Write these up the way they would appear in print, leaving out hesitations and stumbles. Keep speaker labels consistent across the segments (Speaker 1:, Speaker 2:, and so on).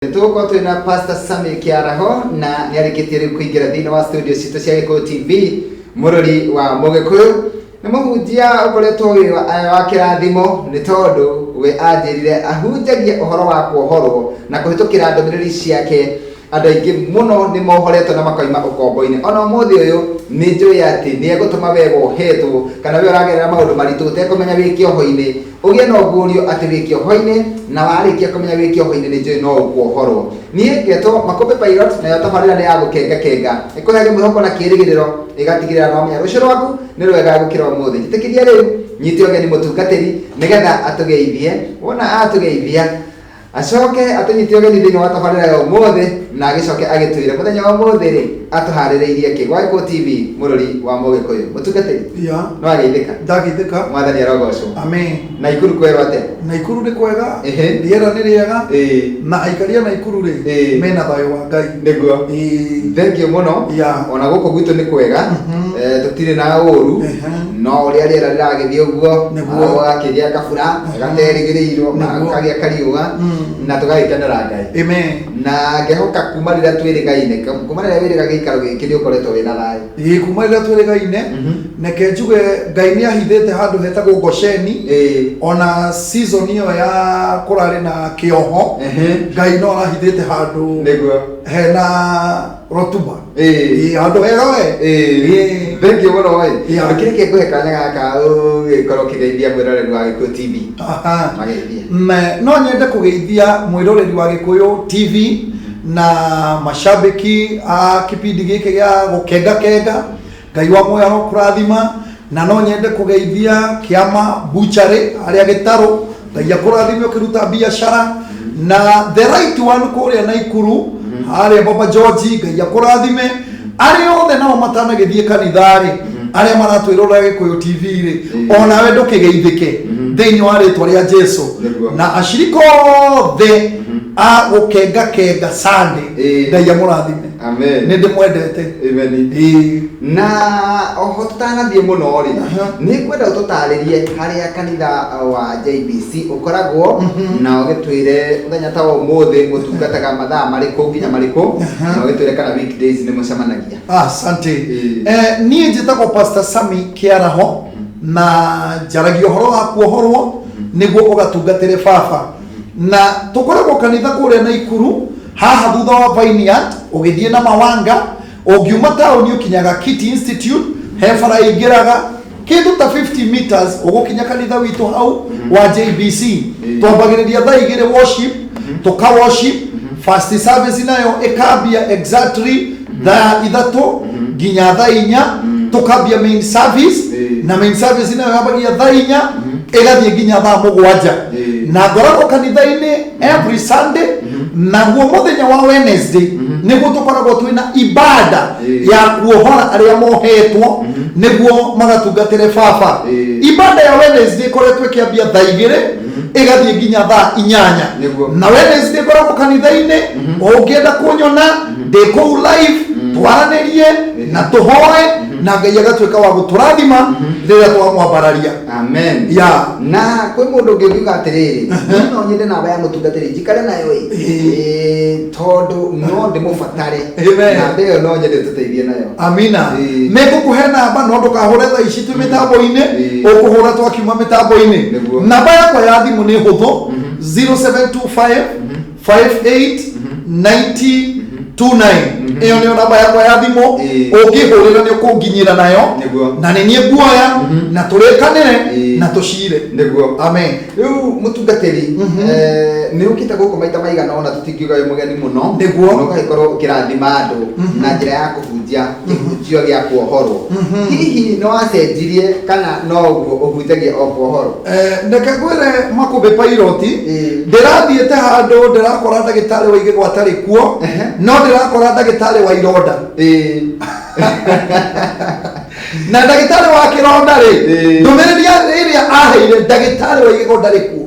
Speaker 1: Tuko twina Pastor Sami Kiaraho na niarikitie kuingira thini wa studio citu cia Gikuyu TV mururi wa Mugikuyu na muhunjia ukoretwo wa kirathimo ni tondu we anjirire ahunjagie uhoro wa kuohorwo na kuhitukira ndomiriri ciake andu aingi muno ni mohoretwo na makoima ukombo-ini ona muthi uyu ni njui ati ni egutuma we wohetwo kana we uragerera maundu maritu utekumenya wi kioho-ini ugie no gurio ati wi kioho-ini na warikia kumenya wi kioho-ini ni njui no ukuohorwo nie ngetwo Makombe Pilot na yo tabarira ni yagukenga ikuhege mwihoko na kirigiriro igatigirira no menya rucio rwaku ni rwega gukira umuthi itikiria riu nyiti ogeni mutungatiri nigetha atugeithie wona atugeithia acoke atunyiti ogeni thini wa tabarira yo umuthi na agicoke agitwire muthenya wa umuthi ri atuhaririirie ki gwa Gikuyu TV mururi wa Mugikuyu mutungatiri no ageithika
Speaker 2: ndagithika
Speaker 1: mwathani arogocwo
Speaker 2: amen.
Speaker 1: Naikuru kwero ate
Speaker 2: Naikuru ni kwega riera ni riega na aikaria Naikuru ri mena thayo wa Ngai
Speaker 1: niguo thank you muno ona guko gwitu ni kwega tutire na uru no uria riera riragithie uguo niguo akiria kabura gaterigiriirwo na kagia kariuga na tugagikenera Ngai
Speaker 2: amen.
Speaker 1: Na ngehoka kuma rira twirigaine kuma rira wiriga gikaro giki ni ukoretwo wina thayo
Speaker 2: kuma rira twirigaine neke njuge Ngai ni ahithite handu hetagwo Gosheni ona season iyo ya kurari na kioho Ngai no arahithite handu
Speaker 1: niguo
Speaker 2: hena rotuba handu hega we
Speaker 1: thank you muno we kireke kuhekanya gaka gikoro kigeithia mwiroreri wa Gikuyu TV
Speaker 2: no nyende kugeithia mwiroreri wa Gikuyu TV na mashabiki a kipindi giki gya gukenga Ngai wa moyo arokurathima na no nyende kugeithia kiama buchare aria gitaro Ngai akurathime ukiruta biashara na the right one kuria Naikuru aria Baba George Ngai akurathime aria othe nao matana githie kanithari aria maratwirora Gikuyu TV ri ona we ndukigeithike thini wa ritwa ria Jesu na ashiriko the a gukenga Sunday Ngai amurathime
Speaker 1: amen
Speaker 2: ni ndimwendete
Speaker 1: amen na oho tutanathie muno ri ni kwenda ututaririe haria kanitha wa JBC ukoragwo na ugitwire muthenya ta umuthi mutungataga mathaa mariku nginya mariku na ugitwire kana weekdays ni mucemanagia
Speaker 2: asante nie njitagwo Pastor Sami Kiaraho na njaragia uhoro wa kuohorwo niguo ugatungatire baba na tukoragwo kanitha kuria Naikuru haha thutha wa Vineyard ugithie na Mawanga ungiuma tauni ukinyaga Kiti Institute hefara ingiraga kindu ta 50 meters ugukinya kanitha witu hau wa JBC twambagiriria thaa igire worship tuka worship first service nayo ikambia exactly thaa ithatu nginya thaa inya tukambia main service na main service nayo yambagia thaa inya igathie nginya thaa mugwanja na ngoragwo kanitha-ini every Sunday na guo muthenya wa Wednesday niguo tukoragwo twina ibada ya kuohora aria mohetwo niguo magatungatire baba ibada ya Wednesday koretwo kiambia thaa igire igathie nginya thaa inyanya na Wednesday koragwo kanitha-ini ungienda kunyona ndiko live twaranirie na tuhoe na Ngai agatwika wa guturathima rira twamwambararia
Speaker 1: amen na kwi mundu ungiuga atiriri no nyende namba ya mutungatiri njikare nayo tondu no ndimubatare na ndio no nyende tuteithie nayo
Speaker 2: amina megukuhe namba no ndukahure thaa ici twi mitambo-ini ukuhura twakiuma mitambo-ini namba yakwa ya thimu ni huthu 0725 58 90 29 iyo niyo namba yakwa ya thimu ungihurira ni ukunginyira nayo na ni nie guoya na turikanire na tushire
Speaker 1: niguo
Speaker 2: amen.
Speaker 1: Riu mutungatiri ni ukita guku maita maigana ona tutingiuga wi mugeni muno
Speaker 2: niguo
Speaker 1: no gaikoro ukirathima andu na njira ya kuhunjia kihunjio gia kuohorwo hihi no acenjirie kana no uguo uhunjagia o kuohorwo
Speaker 2: ndeke gwire Makombe Pilot ndirathiete handu ndirakora ndagitari wa igego atari kuo no ndirakora ndagitari wa ironda na ndagitari wa kironda ri ndumiriria iria aheire ndagitari wa igego ndari kuo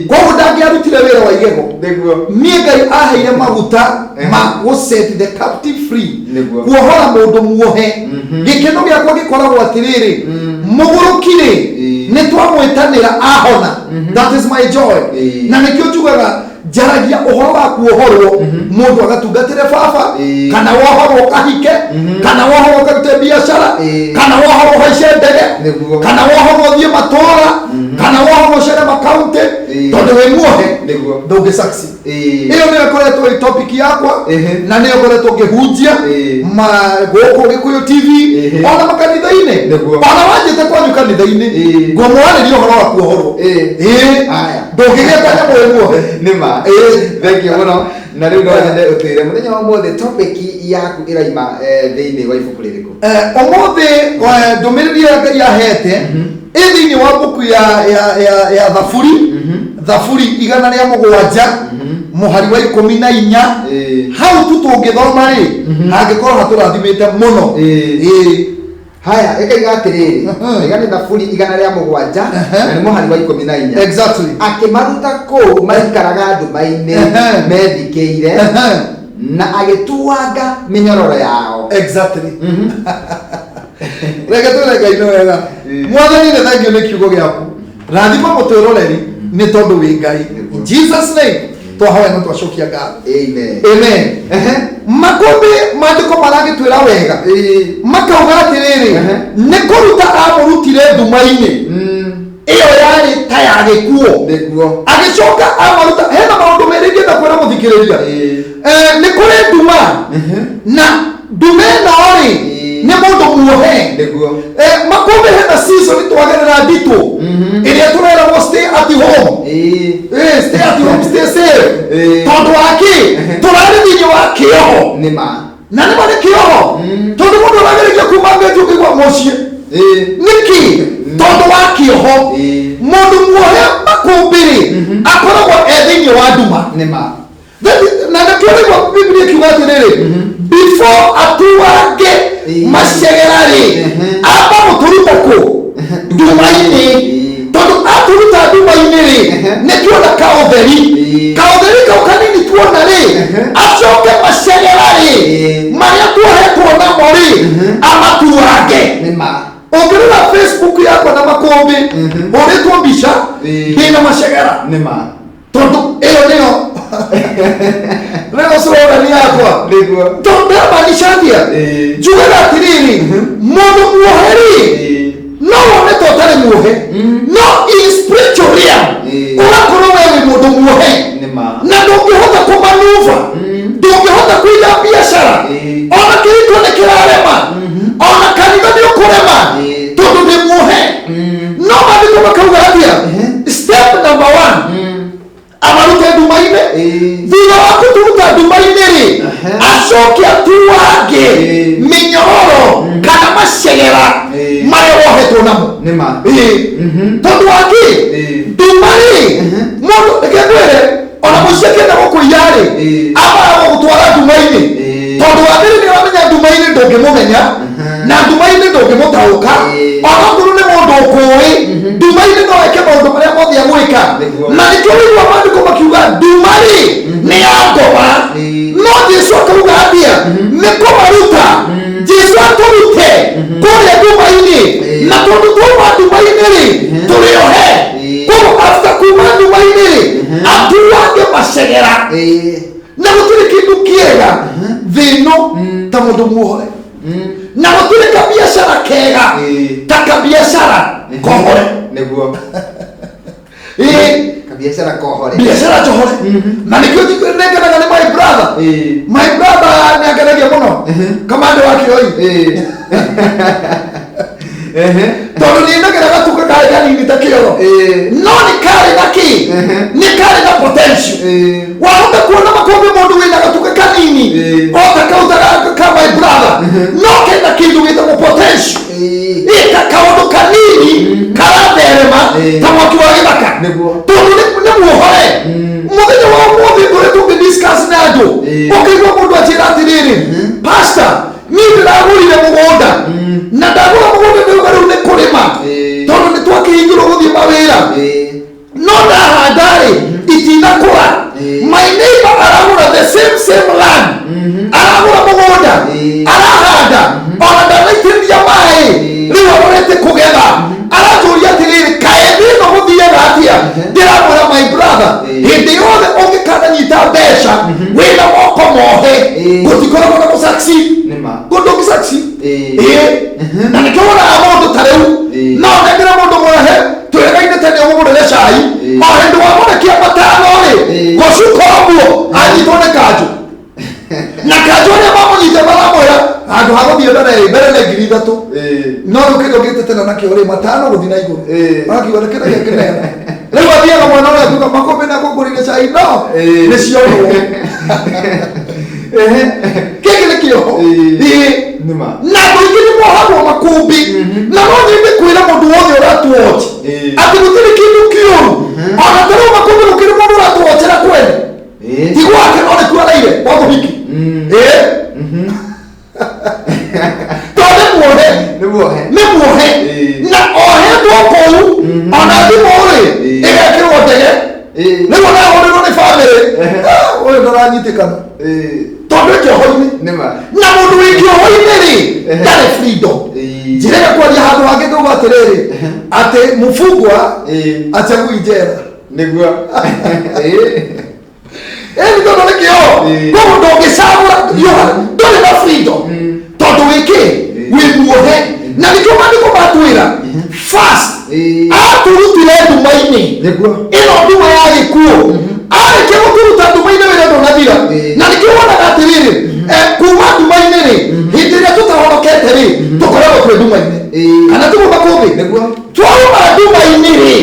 Speaker 2: koguo ndangiarutire wira wa igego nie Ngai aheire maguta ma guset the captive free kuohora mundu muohe gikeno giakwa gikoragwo atiriri mugurukire ni twamwitanira ahona that is my joy na nikio njugaga jaragia uhoro wa kuohorwo mundu agatungatire baba kana wohorwo kahike kana wohorwo karute biashara kana wohorwo haice ndege kana wohorwo thie matora kana wohorwo cere makaunti tondu wi muohe ndungi succeed. Iyo niyo ikoretwo i topic yakwa na niyo ngoretwo ngihunjia guku Gikuyu TV ona makanitha-ini ona wanjite kwanyu kanitha-ini ngomwarĩria ũhoro wa kuohorwo ndũngĩgĩka nyamũ ĩ muohe
Speaker 1: nĩma. Thank you mũno. Na rĩu no nyende ũtwĩre mũthenya wa ũmũthĩ topic yaku ĩraima thĩinĩ wa ibuku rĩrĩkũ?
Speaker 2: Ũmũthĩ ndũmĩrĩri ĩrĩa Ngai ahete ĩ thĩinĩ wa buku ya Thaburi 107 mũhari wa 14 hau tu tũngĩthoma rĩ hangĩkorwo hatũrathimĩte mũno.
Speaker 1: Haya ĩkaiga atĩrĩrĩ igana Thaburi 107 na nĩ mũhari wa 14
Speaker 2: exactly
Speaker 1: akĩmaruta kũu maikaraga nduma-inĩ methikĩire na agĩtuanga mĩnyororo yao.
Speaker 2: Exactly. Reke twĩre Ngai nĩ wega. Mwathani nĩ thengio nĩ kiugo gĩaku, rathima mũtwĩroreri nĩ tondũ wĩ Ngai. In Jesus name twahoya na twacokia ngatho.
Speaker 1: Amen.
Speaker 2: Amen. Makũmbĩ maandĩko maragĩtwĩra wega makauga atĩrĩrĩ nĩ kũruta amũrutire nduma-inĩ ĩyo yarĩ ta ya gĩkuũ agĩcoka amaruta. Hena maũndũ merĩ ingĩenda kwĩra mũthikĩrĩria. Nĩ kũrĩ nduma na nduma ĩno rĩ nĩ mũndũ muohe. Makũmbĩ hena season twagerera nditũ ĩrĩa tũreragwo stay at home. Stay at home, stay safe. Tondũ waki tũrarĩ thĩinĩ wa kĩoho na nĩ marĩ kĩoho tondũ mũndũ aragereria kuma mbĩtu ũkĩgwa mũciĩ nĩkĩ tondũ wa kĩoho. Mũndũ muohe makũmbĩ akoragwo thĩinĩ wa nduma na nĩkĩo Biblia ikiuga atĩrĩrĩ before atuange macegera rĩ amba mũtũruta kũ nduma-inĩ tondũ atũruta nduma-inĩ rĩ nĩtuona kaũtheri kau kanini tuona rĩ acoke macegera rĩ marĩa tuohetwo namo rĩ amatuange. Ũngĩrora Facebook yakwa na makũmbĩ ũrĩtwo mbica ndĩna macegera tondũ ĩyo nĩyo leo slogan yakwa tondũ ndĩramaanishatia njugaga atĩrĩrĩ mũndũ muoheri no wone to ũtarĩ muohe no in spiritual realm ũgakorwo we wĩ mũndũ muohe na ndũngĩhota kũmanuva ndũngĩhota kũiga biacara ona kĩrĩtwo nĩ kĩrarema ona kanitha nĩ ũkũrema tondũ nĩ muohe. No maandĩko makauga atĩa step number 1 amarute nduma-inĩ thutha wa kũturuta nduma-inĩ rĩ acoke atuange mĩnyororo kana macegera marĩa wohetwo namo tondũ waki nduma rĩ mũndũ reke ngwĩre ona mũciĩ akĩenda gũkũiya rĩ ambaga gũgũtwara nduma-inĩ tondũ wa mbere nĩ ũramenya nduma-inĩ ndũngĩmũmenya na nduma-inĩ ndũngĩmũtaũka ona okorwo nĩ mũndũ ũkũĩ nduma-inĩ no eke maũndũ marĩa mothe agwĩka na nĩkĩo wĩigua maandĩko makiuga nduma rĩ nĩ ya ngoma no Jesũ akauga atĩa nĩ kũmaruta Jesũ atũrute kũrĩa nduma-inĩ na tondũ twauma nduma-inĩ rĩ tũrĩohe koguo after kuma nduma-inĩ rĩ atuange macegera na gũtirĩ kĩndũ kĩega thĩ ĩno ta mũndũ muohore na gũtirĩ kabiacara kega ta kabiacara kohore
Speaker 1: nĩguo biacara kohore na nĩkĩo nĩngenaga nĩ my brother nĩangenagia mũno kamande wa Kĩoi tondũ nĩndagĩra gatuka karĩ kanini ta kĩoro no nĩ karĩ na kĩ nĩ karĩ na potential. Wahota kuona makũmbĩ mũndũ wĩna gatuka kanini ota kauta ka my brother no kena kĩndũ gĩtagwo potential kaũndũ kanini karatherema ta mwaki wa gĩthaka tondũ nĩ muohore. Mũthenya wa ũmũthĩ tũrĩ tũgĩdiscuss na andũ ũkĩigua mũndũ anjĩra atĩrĩrĩ pastor niĩ ndĩragũrire mũgũnda na ndagũra mũgũnda ndĩuga rĩu nĩ kũrĩma tondũ nĩ twakĩhingĩrwo gũthiĩ mawĩra no ndahanda rĩ itinakũra. My neighbor aragũra the same land aragũra mũgũnda arahanda ona ndanaitĩrĩria maĩ rĩu arorete kũgetha aranjũria atĩrĩrĩ kaĩ thĩ ĩno
Speaker 2: thiaga atia ndiramwira my brother hindi yothe ungikanyita mbeca wina moko mohe gutikoragwo na gusucceed gundu ngisaxi na nikiwonaga mundu ta riu no nengere mundu mwehe twegaine tene umugurire cai o hindi wamurekia matano ri gucuka ũguo anyitwo nĩ kanjũ na kanjũ ũrĩa mamunyite maramwĩra handũ ha gũthiĩ mbere na 3,000 no rĩu kĩndũ gĩtetena nakĩo rĩ matano gũthiĩ na igũrũ akiuga nĩ kĩndũ gĩkĩnene rĩu athiaga mwena ũrĩa akiuga makũmbĩ na ngũngũrire cai no nĩ ciorwo kĩngĩ nĩ kĩoho na andũ aingĩ nĩ mohagwo makũmbĩ na no nyende kwĩra mũndũ wothe ũratuochi atĩ gũtirĩ kĩndũ kĩũru ona ta rĩu makũmbĩ gũkĩrĩ mũndũ ũratuochera kwene ti gwake no nĩkuo araire wa mũhiki tondũ nĩ muohe na ohetwo kũu ona thimũ rĩ ĩgekĩrwo ndege nĩguo nahũrĩrwo nĩ bamĩrĩ ũyũ ndaranyitĩkana tondũ kĩoho-inĩ na mũndũ wĩ kĩoho-inĩ rĩ ndarĩ freedom njĩra ĩgakwaria handũ hangĩ ndauga atĩrĩrĩ atĩ mũfungwa achagui njera nĩguo nĩ tondũ nĩ kĩoho koguo ndũngĩcagũra ndũrĩ na freedom tondũ wĩkĩ wĩ muohe na nĩkĩo maandĩko matwĩra first atũrutire nduma-inĩ ĩno nduma ya gĩkuũ arĩkia gũtũruta nduma-inĩ wĩra ndũnathira na nĩkĩo wonaga atĩrĩrĩ kuma nduma-inĩ rĩ hĩndĩ ĩrĩa tũtahonokete rĩ tũkoragwo twĩ nduma-inĩ kana tiguo makũmbĩ twauma nduma-inĩ rĩ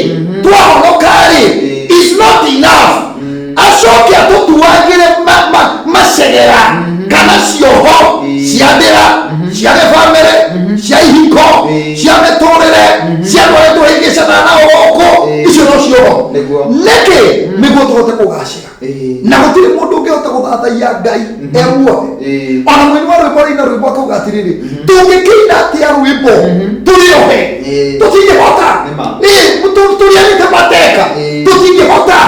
Speaker 2: twahonoka rĩ is not enough acoke atũtuagĩre macegera kana cioho cia ndĩra cia gĩbamĩrĩ cia ihiko cia mĩtũrĩre cia rũrĩa tũhĩngĩcana na ũgũkũ icio no cioho nĩkĩ nĩguo tũhote kũgacĩra na gũtirĩ mũndũ ũngĩhota gũthathaiya Ngai emuohe ona mũini wa rwĩmbo rĩina rwĩmbo akauga atĩrĩrĩ tũngĩkĩina atĩa rwĩmbo tũrĩohe tũtingĩhota tũrĩanĩte mateka tũtingĩhota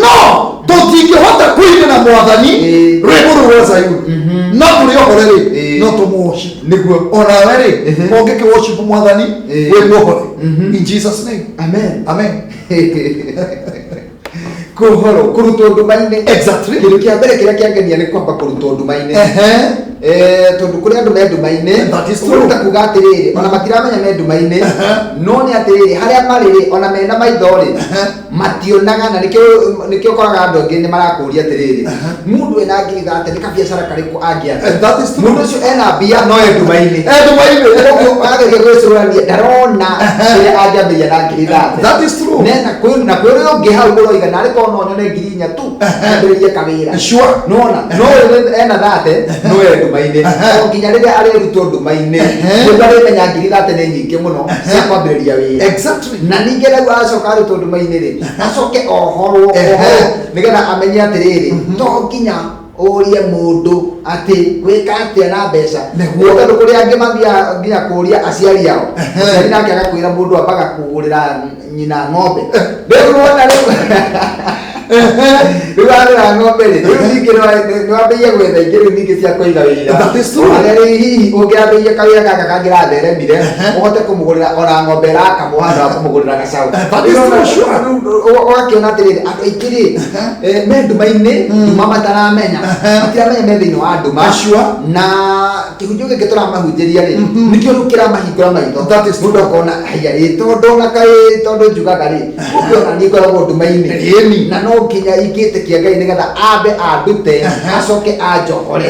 Speaker 2: no tũtingĩhota kũinĩra Mwathani rwĩmbo rũu rwa Zayuni no tũrĩohore rĩ no tũmũworship nĩguo onawe rĩ ũngĩkĩworship Mwathani wĩ muohore in Jesus name amen kuhoro kurutwo nduma-inĩ exactly kĩndũ kĩa mbere kĩrĩa kĩangenia nĩ kwamba kũrutwo nduma-inĩ tondũ kũrĩ andũ me nduma-inĩ ũruta kuga atĩrĩrĩ ona matiramenya me nduma-inĩ no nĩ atĩrĩrĩ harĩa marĩ ona mena maitho rĩ mationaga na nĩkĩo ũkoraga andũ angĩ nĩ marakũria atĩrĩrĩ mũndũ ena ngiri 30 nĩ kabiacara karĩkũ angĩatha mũndũ ũcio ena mbia no e nduma-inĩ ageria gwĩcũrania ndarona kĩrĩa anjambĩria na ngiri 30 na kwĩ ũrĩa ũngĩ hau ũroiga narĩ no nyone ngiri 4 tu ndĩrĩrie kawĩra nona no ena 30 no e nduma-inĩ nginya rĩrĩa arerutwo nduma-inĩ nĩguo arĩmenya ngiri 30 nĩ nyingĩ mũno cia kwambĩrĩria wĩra na ningĩ rĩu acoka arutwo nduma-inĩ rĩ acoke ohorwo nĩgetha amenye atĩrĩrĩ to nginya ũrie mũndũ atĩ gwĩka atĩa na mbeca tondũ kũrĩa angĩ mathiaga nginya kũria aciari ao aciari nake agakwĩra mũndũ ambaga kũgũrĩra nyina ng'ombe rĩu wona rĩu arĩra ng'ombe rĩ rĩu ningĩ nĩwambĩie gwetha ingĩ rĩu ningĩ cia kũiga wĩra harĩa rĩ hihi ũngĩambĩie kawĩra gaka kangĩratheremire ũhote kũmũgũrĩra ona ng'ombe ĩrakamwo handũ ha kũmũgũrĩra gacaũ ũgakĩona atĩrĩrĩ andũ aingĩ rĩ me nduma-inĩ nduma mataramenya matiramenya me thĩinĩ wa nduma na kĩhunjio gĩkĩ tũramahunjĩria rĩ nĩkĩo rĩu kĩramahingũra maitho mũndũ akona haya rĩ tondũ ona kaĩ tondũ njugaga rĩ ũkĩona niĩ ngoragwo nduma-inĩ na no nginya ingĩtĩkia Ngai nĩgetha ambe andute acoke anjohore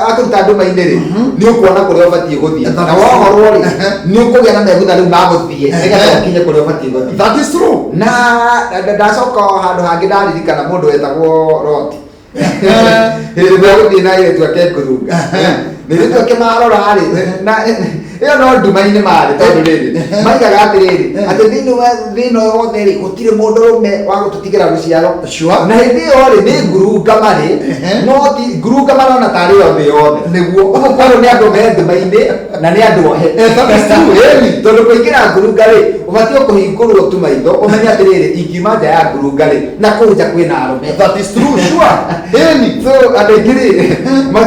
Speaker 2: akũruta nduma-inĩ rĩ nĩ ũkuona kũrĩa ũbatiĩ gũthiĩ na wohorwo rĩ nĩ ũkũgĩa na megutha rĩu magũthiĩ nĩgetha ũkinye kũrĩa ũbatiĩ gũthiĩ na ndacoka handũ hangĩ ndaririkana mũndũ wetagwo Loti hĩndĩ ĩrĩa gũthiĩ na airĩtu ake ngurunga nĩrĩtu ake marora rĩ na ĩyo no nduma-inĩ marĩ tondũ rĩrĩ maigaga atĩrĩrĩ atĩ thĩinĩ yothe rĩ gũtirĩ mũndũ ũrũme wa gũtũtigĩra rũciaro na hĩndĩ ĩyo rĩ nĩ ngurunga marĩ no ti ngurunga marona tarĩ yo thĩ yothe nĩguo ũguo kwarwo nĩ andũ me nduma-inĩ na nĩ andũ ohe tondũ kũingĩra ngurunga rĩ ũbatiĩ kũhingũrwo tu maitho ũmenye atĩrĩrĩ ingiuma nja ya ngurunga rĩ na kũu nja kwĩna arũme so andũ aingĩ rĩ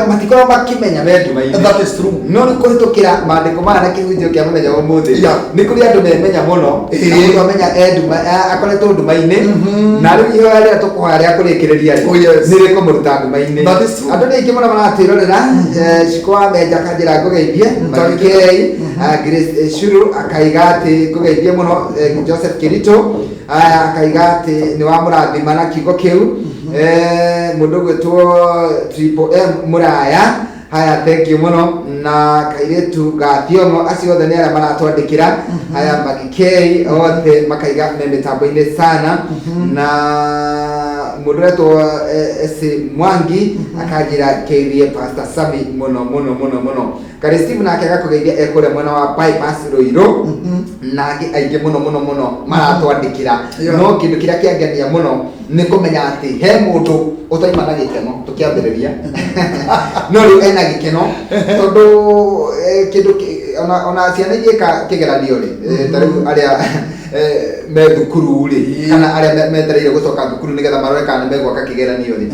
Speaker 2: matikoragwo makĩmenya me
Speaker 1: nduma-inĩ.
Speaker 2: That is true.
Speaker 1: No nĩ kũhĩtũkĩra maandĩko maya na kĩhunjio kĩa mũthenya wa ũmũthĩ nĩ kũrĩ andũ memenya mũno na mũndũ amenya akoretwo nduma-inĩ na rĩu ihoya rĩrĩa tũkũhoya rĩa kũrĩkĩrĩria nĩ rĩkũmũruta nduma-inĩ. Andũ nĩ aingĩ mũno maratwĩrorera Cikwa Menja akanjĩra ngũgeithie, Makei Grace Shuru akaiga atĩ ngũgeithie mũno, Joseph Kirito akaiga atĩ nĩ wamũrathima na kiugo kĩu, mũndũ ũgwĩtwo Triple M Mũraya, haya thank you mũno, na Kairĩtu Gathiongo, acio othe nĩ arĩa maratwandĩkĩra, haya Magikei othe makaiga me mĩtambo-inĩ sana, na mũndũ ũretwo Ese Mwangi akanjĩra keirie Pastor Sami mũno mũno mũno mũno. Kari Steve nake agakũgeithia ekũrĩa mwena wa bypass Rũirũ, na angĩ aingĩ mũno mũno mũno maratwandĩkĩra. No kĩndũ kĩrĩa kĩangenia mũno nĩ kũmenya atĩ he mũndũ ũtaima na gĩkeno tũkĩambĩrĩria no rĩu ena gĩkeno tondũ kĩndũ ona ciana igĩka kĩgeranio rĩ, ta rĩu arĩa me thukuru rĩ kana arĩa metereire gũcoka thukuru nĩgetha marore kana nĩ megwaka kĩgeranio rĩ,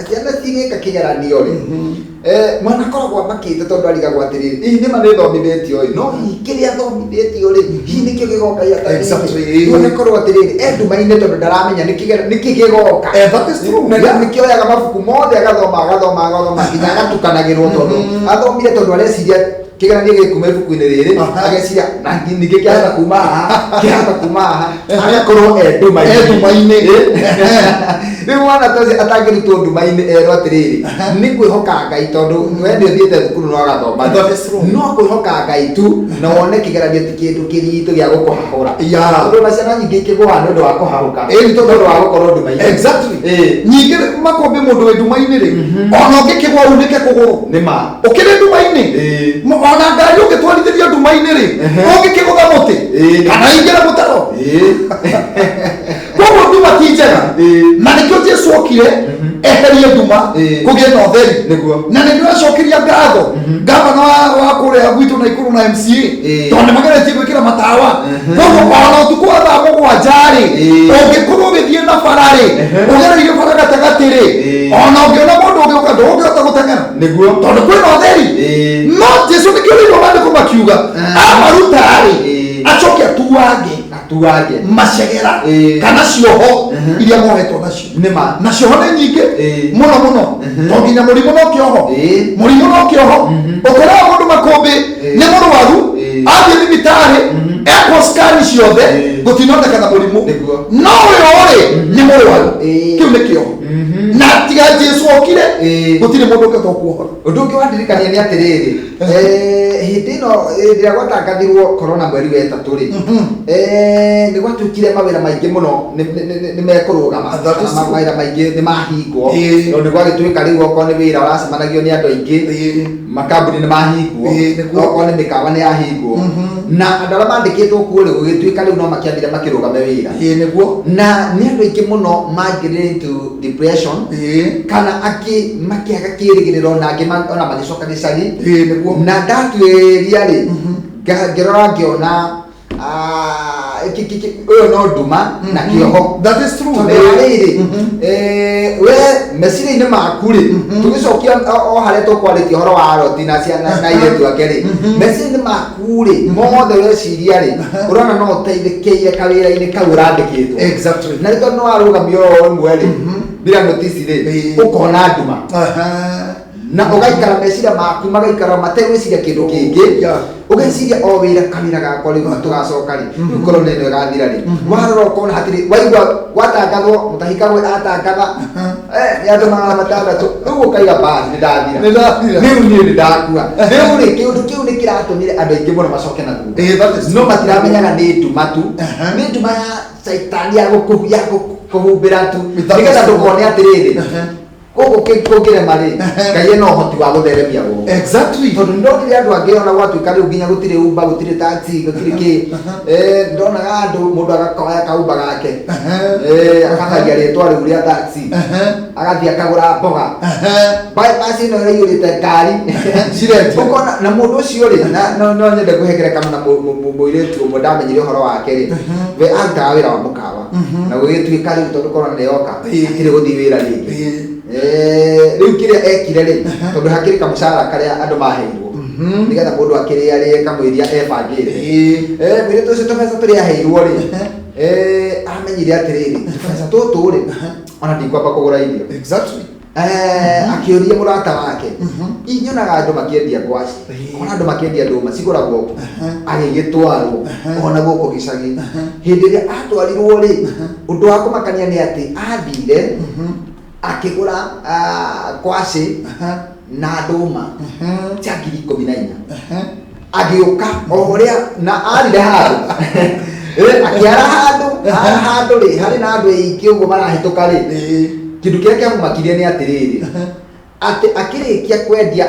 Speaker 1: ciana cigĩka kĩgeranio rĩ, mwana koragwo makĩte tondũ arigagwo atĩrĩrĩ, nĩma nĩthomithĩtio ĩ, no hihi kĩrĩa thomithĩtio rĩ hihi nĩkĩo gĩgoka gĩatarĩrĩ, nĩkorwo atĩrĩrĩ nduma-inĩ tondũ ndaramenya nĩkĩ gĩgoka, nĩkĩo oyaga mabuku mothe agathoma nginya agatukanagĩrwo tondũ athomire tondũ areciria kĩgeranio gĩkuma ibuku-inĩ rĩrĩ ageciria na ningĩ kĩahota kuma haha agakorwo nduma-inĩ. Rĩu mwana ta ũcio atangĩrutwo nduma-inĩ erwo atĩrĩrĩ nĩ kwĩhoka Ngai tondũ we nĩ ũthiĩte thukuru no agathoma, no kwĩhoka Ngai tu na wone kĩgeranio ti kĩndũ kĩritũ gĩa gũkũhahũra, tondũ na ciana nyingĩ ikĩgũa nĩ ũndũ wa kũhahũka tondũ wa gũkorwo nduma-inĩ. Ningĩ makũmbĩ mũndũ wĩ nduma-inĩ rĩ, ona ũngĩkĩgũa unĩke kũgũrũ nĩma ũkĩrĩ nduma-inĩ, ona ngari ũngĩtwarithĩrio nduma-inĩ rĩ ũngĩkĩgũtha mũtĩ kana ingĩra mũtaro, koguo nduma ti njega, na nĩkĩo Jesũ okire eherie nduma kũgĩe na ũtheri, na nĩkĩo acokeria ngatho ngavana wa kũrĩa gwitũ Naikuru na MCA tondũ nĩmageretie gwĩkĩra matawa. Koguo ona ũtukũ wa thaa mũgwanja rĩ ũngĩkorwo ũgĩthiĩ na bara rĩ ũgereire bara gatagatĩ rĩ, ona ũngĩona mũndũ ũgĩũka ndũngĩhota gũteng'era tondũ kwĩna ũtheri. No Jesũ nĩkĩo rĩrĩa maandĩko makiuga amaruta rĩ acoke atuange macegera kana cioho iria mohetwo nacio, na cioho nĩ nyingĩ mũno mũno to nginya mũrimũ no kĩoho. Ũkoraga mũndũ makũmbĩ nĩ mũrwaru athiĩ thibitarĩ ekwo scan ciothe gũtinoneka na mũrimũ, no ũyũ rĩ nĩ mũrwaru, kĩu nĩ kĩoho na tiga Jesũ okire gũtirĩ mũndũ ũngĩhota kuohora. Ũndũ ũngĩ wandirikania nĩ atĩrĩrĩ, hĩndĩ ĩno rĩrĩa gwatangathirwo korona mweri wa ĩtatũ rĩ, nĩ gwatuĩkire mawĩra maingĩ mũno nĩ mekũrũgama, mawĩra maingĩ nĩ mahingwo tondũ nĩ gwagĩtuĩka rĩu okorwo nĩ wĩra ũracemanagio nĩ andũ aingĩ makambuni nĩ mahingwo, okorwo nĩ mĩkawa nĩ yahingwo, na andũ arĩa mandĩkĩtwo kuo rĩ gũgĩtuĩka rĩu no makĩambire makĩrũgame wĩra, na nĩ andũ aingĩ mũno mangĩrĩ into depression kana makĩaga kĩĩrĩgĩrĩro na angĩ ona magĩcoka gĩcagi, na ndatuĩria rĩ ngĩrora ngĩona ũyũ no nduma na kĩoho. That is true. Rĩrĩ we meciria-inĩ maku rĩ tũgĩcokia o harĩa tũkwarĩtie ũhoro wa Aroti na ciana na airĩtu ake rĩ, meciria-inĩ maku rĩ mothe weciria rĩ ũrona no ũteithĩkĩire kawĩra-inĩ kau ũrandĩkĩtwo, na rĩtondũ no warũgamio ĩmwe rĩ bila notisi rĩ ũkona nduma na ũgaikara meciria maku magaikara mategwĩciria kĩndũ kĩngĩ, ũgeciria o wĩra kawĩra gakwa rĩu tũgacoka rĩ rĩu korona ĩno ĩgathira rĩ, warora ũkona hatirĩ waigua gwatangathwo mũtahika kagwe atangatha nĩ andũ magana matandatũ, rĩu ũkaiga basi nĩndathira rĩu niĩ nĩndakua. Rĩu rĩ kĩũndũ kĩu nĩ kĩratũmire andũ aingĩ mũno macoke na thutha, no matiramenyaga nĩ nduma tu, nĩ nduma ya caitani ya kũhumbĩra tu nĩgetha ndũkone atĩrĩrĩ kũngĩrema rĩ Ngai ena ũhoti wa gũtheremia gũkũ. Tondũ ndonire andũ angĩ ona gwatuĩka rĩu nginya gũtirĩ Uber gũtirĩ taxi gũtirĩ kĩ, ndonaga andũ mũndũ agakoya ka Uber gake akatharia rĩtwa rĩu rĩa taxi agathiĩ akagũra mboga bypass ĩno ĩraiyũrĩte ngari ũkona na mũndũ ũcio rĩ no nyende kũhengereka na mũirĩtu ũmwe ndamenyire ũhoro wake rĩ, we arutaga wĩra wa mũkawa na gũgĩtuĩka rĩu tondũ korona nĩyoka hatirĩ gũthiĩ wĩra rĩngĩ riu kiria ekire ri tondu hakiri kamucara karia andu maheirwo nigetha mundu akiria ri kamwiria ebangire mwire tucio tubesa turia heirwo ri amenyire atiriri tubesa tutu ri ona ndikwamba kugura irio
Speaker 2: Exactly.
Speaker 1: Akiuria murata wake inyonaga andu makiendia ngwaci ona andu makiendia nduma ciguragwo agigitwarwo ona guko gicagi hindi ria atwarirwo ri undu wa kumakania ni ati athire akigura ngwaci na nduma cia 14,000 agiuka oria na arire handu akiara handu ri hari na andu aingi uguo marahituka ri kindu kiria kiamumakirie ni atiriri ati akirikia kwendia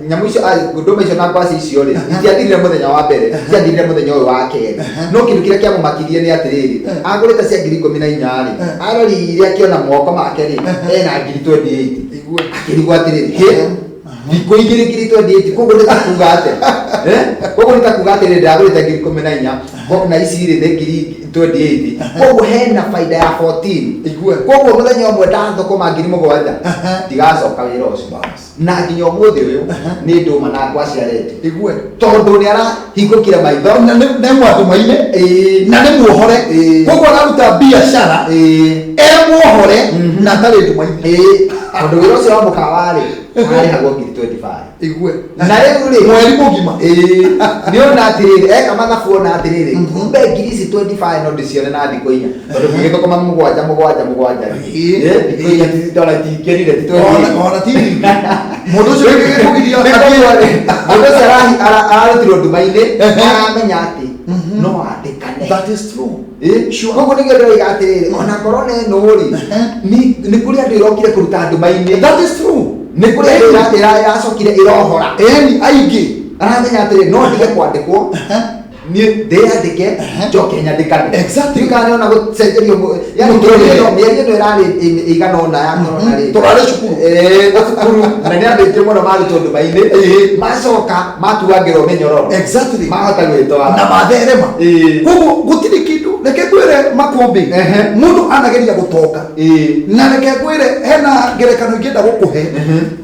Speaker 1: nyamu icio nduma icio na ngwaci icio ri itiathirire muthenya wa mbere itiathirire muthenya uyu wa keri no kindu kiria kiamumakirie ni atiriri agurite cia 14,000 ri arorire akiona moko make ri ena 28 akirigwo atiriri Diko igiri 28 koguo ni takuga ate koguo ni takuga ate ndagurite 14,000 na ici ri ni 28 koguo hena faida ya 14 koguo muthenya umwe ndathokoma 7,000 ndigacoka wira ucio na nginya umuthi uyu ni nduma na ngwaci areti tondu ni arahingukira maitho
Speaker 2: na ne mwatu maine na ne muohore koguo araruta biashara muohore na tari nduma
Speaker 1: tondu wira ucio wa mukawari arihagwo 25 na riu ri
Speaker 2: mweri mugima
Speaker 1: niona atiriri eka mathabu ona atiriri kumbe ngiri ici 25 no ndicione na thikũ inya tondu ngĩgĩthũkũma mũgwanja thikũ inya titona tikerire
Speaker 2: ona ti mũndũ ũcio gĩgĩkũgiria
Speaker 1: mũndũ ũcio ararutirwo nduma-inĩ aramenya atĩ no andĩkane.
Speaker 2: That is true.
Speaker 1: Koguo nĩguo ndĩroiga atĩrĩrĩ ona korwo na ĩno rĩ nĩ kũrĩ andũ ĩrokire kũruta nduma-inĩ.
Speaker 2: That is true.
Speaker 1: Nĩ kũrĩ andũ ĩracokire ĩrohora
Speaker 2: aingĩ
Speaker 1: aramenya atĩrĩrĩ no ndige kwandĩkwo ndĩyandĩke njoke nyandĩkane.
Speaker 2: Exactly.
Speaker 1: Ndikane ona gũcenjerio yani mĩeri ĩno ĩrarĩ ĩigana ũna ya korona rĩ
Speaker 2: tũrarĩ cukuru
Speaker 1: cukuru na nĩ andũ aingĩ mũno marutwo nduma-inĩ macoka matuagĩrwo mĩnyororo.
Speaker 2: Exactly.
Speaker 1: Mahota gwĩtwara
Speaker 2: na matherema. Koguo gũtirĩ kĩndũ reke ngwĩre Makũmbĩ mũndũ anageria gũtonga na reke ngwĩre hena ngerekano ingĩenda gũkũhe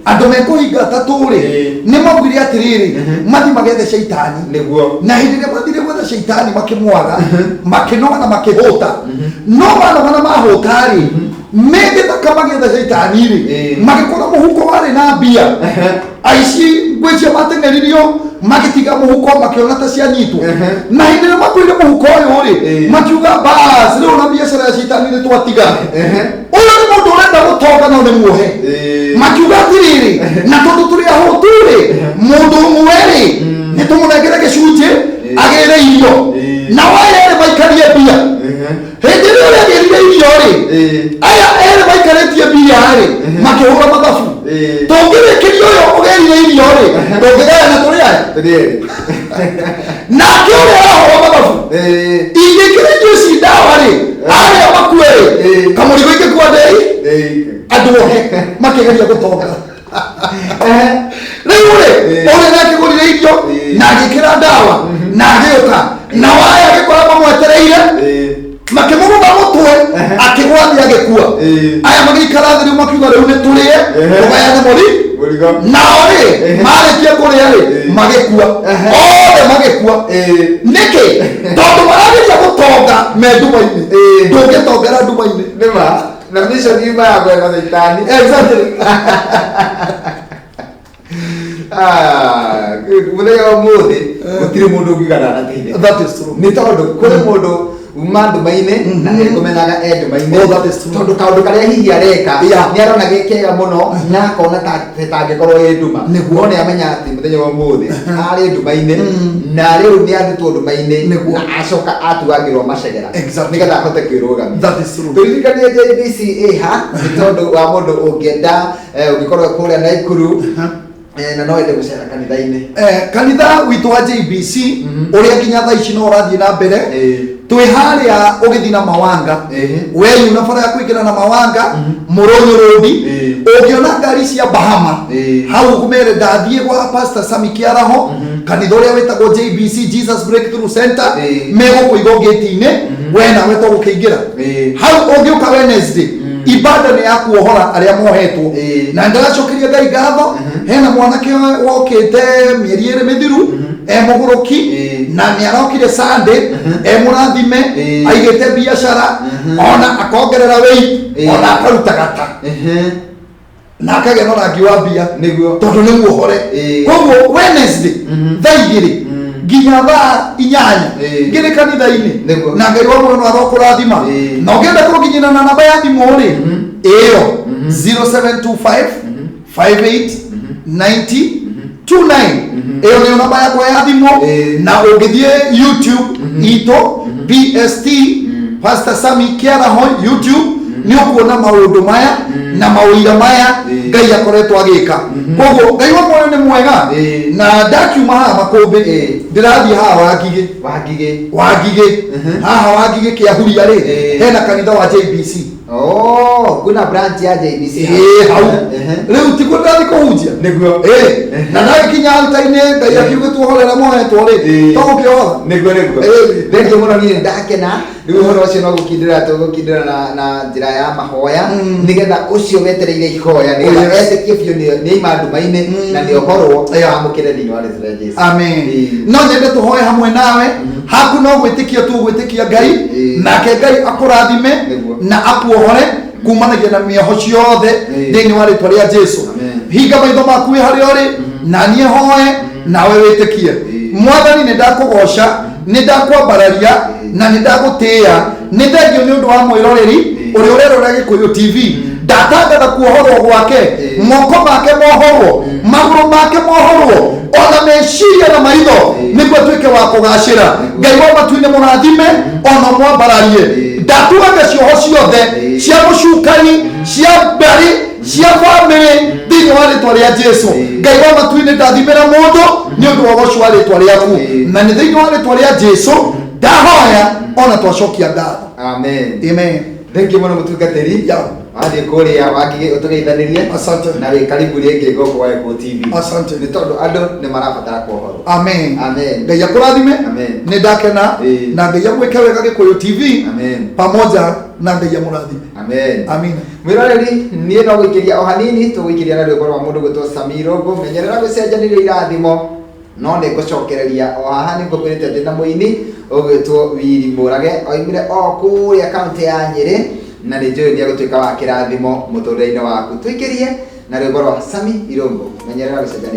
Speaker 2: andũ mekũhinga atatũ rĩ nĩ maugire atĩrĩrĩ mathi magethe caitani
Speaker 1: nĩguo
Speaker 2: na hĩndĩ ĩrĩa mathire gwetha caitani makĩmwaga makĩnoga na makĩhũta no manoga na mahũta rĩ megĩthaka magĩetha caitani rĩ magĩkora mũhuko warĩ na mbia aici ngwĩcia mateng'eririo magĩtiga mũhuko makĩona ta cianyitwo na hĩndĩ ĩrĩa makuire mũhuko ũyũ rĩ makiuga bas rĩu na biacara ya caitani nĩ twatiga ũyũ nĩ mũndũ ũrenda gũtonga no nĩ muohe makiuga atĩrĩrĩ na tondũ tũrĩ ahũtu rĩ mũndũ ũmwe rĩ nĩ tũmũnengere gĩcunjĩ agĩre irio na waya erĩ maikarie mbia hĩndĩ ĩrĩa ũrĩa irio rĩ aya erĩ maikarĩtie mbia rĩ makĩhũra mathabu tũngĩrĩkĩria ũyũ ũgerire irio rĩ tũngĩgayana tũrĩ aya nake ũrĩa arahũra mathabu ingĩkĩrĩrio ici ndawa rĩ arĩa makue rĩ kamũrigo ingĩkua ndĩ andũ ohe makĩgeria gũtonga rĩu rĩ ũrĩa nakĩgũrire irio na agĩkĩra ndawa na agĩũka na waya agĩkora mamwetereire makĩmũrũga mũtwe akĩgwa thĩ agĩkua aya magĩikara thĩ rĩu makiuga rĩu nĩ tũrĩe tũgayane mũrigo nao rĩ marĩkia kũrĩa rĩ magĩkua othe magĩkua nĩkĩ tondũ marageria gũtonga me nduma-inĩ ndũngĩtongera nduma-inĩ
Speaker 1: nĩma na mission yuma ya gwetha caitani.
Speaker 2: Exactly.
Speaker 1: Muthenya wa ũmũthĩ gũtirĩ mũndũ ũngĩgana na teithia.
Speaker 2: That is true.
Speaker 1: Nĩ tondũ kũrĩ mũndũ uma nduma-inĩ na nĩkũmenyaga nduma-inĩ tondũ kaũndũ karĩa hihi areka nĩ arona ge kega mũno na akona tangĩkorwo ĩ nduma no nĩ amenya atĩ mũthenya wa ũmũthĩ arĩ nduma-inĩ na rĩu nĩ andutwo nduma-inĩ na acoka atuagĩrwo macegera nĩgetha ahote kwĩrũgamia. Tũririkanie JBC ĩha nĩ tondũ wa mũndũ ũngĩenda ũngĩkorwo kũrĩa Naikuru na no ende gũcera kanitha-inĩ.
Speaker 2: Kanitha witũ wa JBC ũrĩa nginya thaa ici no ũrathiĩ na mbere twĩ harĩa ũgĩthiĩ na Mawanga weyuna bara ya kũingĩra na Mawanga Mũrũnyũ Road ũngĩona ngari cia Bahama hau kumere ndathiĩ gwa Pastor Sami Kĩaraho kanitha ũrĩa wĩtagwo JBC Jesus Breakthrough Center megũkũiga gate-inĩ we nawe tũgũkĩingĩra hau ũngĩũka Wednesday ibada ni ya kuohora aria mohetwo na ndaracokeria Ngai ngatho hena mwanake wokite mieri 2 mithiru muguruki na ni arokire Sunday murathime aigite biashara ona akongerera weight ona akaruta gata na akagĩa na rangi wa mbia nĩguo tondũ nĩ muohore koguo Wednesday thaa 2 nginya thaa 8 ngĩrĩ kanitha-inĩ na Ngai wa muoyo no arokũrathima na ũngĩenda kũnginyĩra na namba ya thimũ rĩ ĩyo 0725 58 90 29 ĩyo nĩyo namba yakwa ya thimũ na ũngĩthiĩ YouTube itũ PST Pastor Sammy Kiaraho YouTube ni ukuona maundu maya na mawira maya Ngai akoretwo agika koguo Ngai wa muoyo ni mwega na ndakiuma haha makumbi ndirathie haha wangige haha wangige kia huria ri hena kanitha wa JBC
Speaker 1: kuna branch ya JBC
Speaker 2: hau riu tiko ndathi kuhunjia niguo na ndakinya altar-ini Ngai akiuga tuohorera mohetwo ri tugukioha
Speaker 1: niguo thengia muno ni ndakena riu horo ucio no gukindira na njira ya mahoya nigetha ucio wetereire ihoya nigetha etekie biu ni imandumaini na ni ohorwo amukire thini wa Jesu.
Speaker 2: Amen. No nyende tuhoye hamwe nawe haku no gwitikia tu gwitikia Ngai nake Ngai akurathime na akuohore kumanagia na mĩoho ciothe thĩinĩ wa rĩtwa rĩa Jesu. Hinga maitho maku harĩa ũrĩ na niĩ hoye nawe wĩtĩkie. Mwathani nĩ ndakũgoca nĩ ndakwambararia na nĩ ndagũtĩĩa nĩ thengio nĩ ũndũ wa mwĩroreri ũrĩa ũrerora Gĩkũyũ TV. Ndatangatha kuohorwo gwake moko make mohorwo magũrũ make mohorwo ona meciria na maitho nĩguo tuĩke wa kũgacĩra. Ngai wa matu-inĩ mũrathime ona mwambararie ndatuaga cioho ciothe cia mũcukani cia mbari cia bamĩrĩ thĩinĩ wa rĩtwa rĩa Jesu. Ngai wa matu-inĩ ndathimĩra mũndũ nĩ ũndũ wa ũgoci wa rĩtwa rĩaku na nĩ thĩinĩ wa rĩtwa rĩa Jesu ndahoya ona twacokia ngatho. Amen.
Speaker 1: Thank you muno mutungatĩri wathi kuria wakige utugeithanirie na wi karibu rĩngĩ goko wa Gĩkũyũ TV nĩ tondũ andũ nĩ marabatara kuohorwo.
Speaker 2: Amen. Ngai akũrathime nĩ ndakena na Ngai amwĩke wega Gĩkũyũ TV pamoja na Ngai amũrathime. Amen.
Speaker 1: Mwĩroreri niĩ no gũikĩria o hanini tũgũikĩria na rwĩmbo rwa mũndũ gwĩtwo Sammy Irũngũ menyerera gũcenjanĩrio irathimo no nĩ ngũcokereria o haha nĩ ngũkwĩrĩte ndĩ na mũini ũgwĩtwo Willy Mũrage oimire o kũrĩa kaunti ya Nyĩrĩ na nĩ njũĩ nĩ agũtuĩka wa kĩrathimo mũtũrĩre-inĩ waku. Tũikĩrie na rwĩmbo rwa Sammy Irũngũ menyerera gũcenjanĩrio.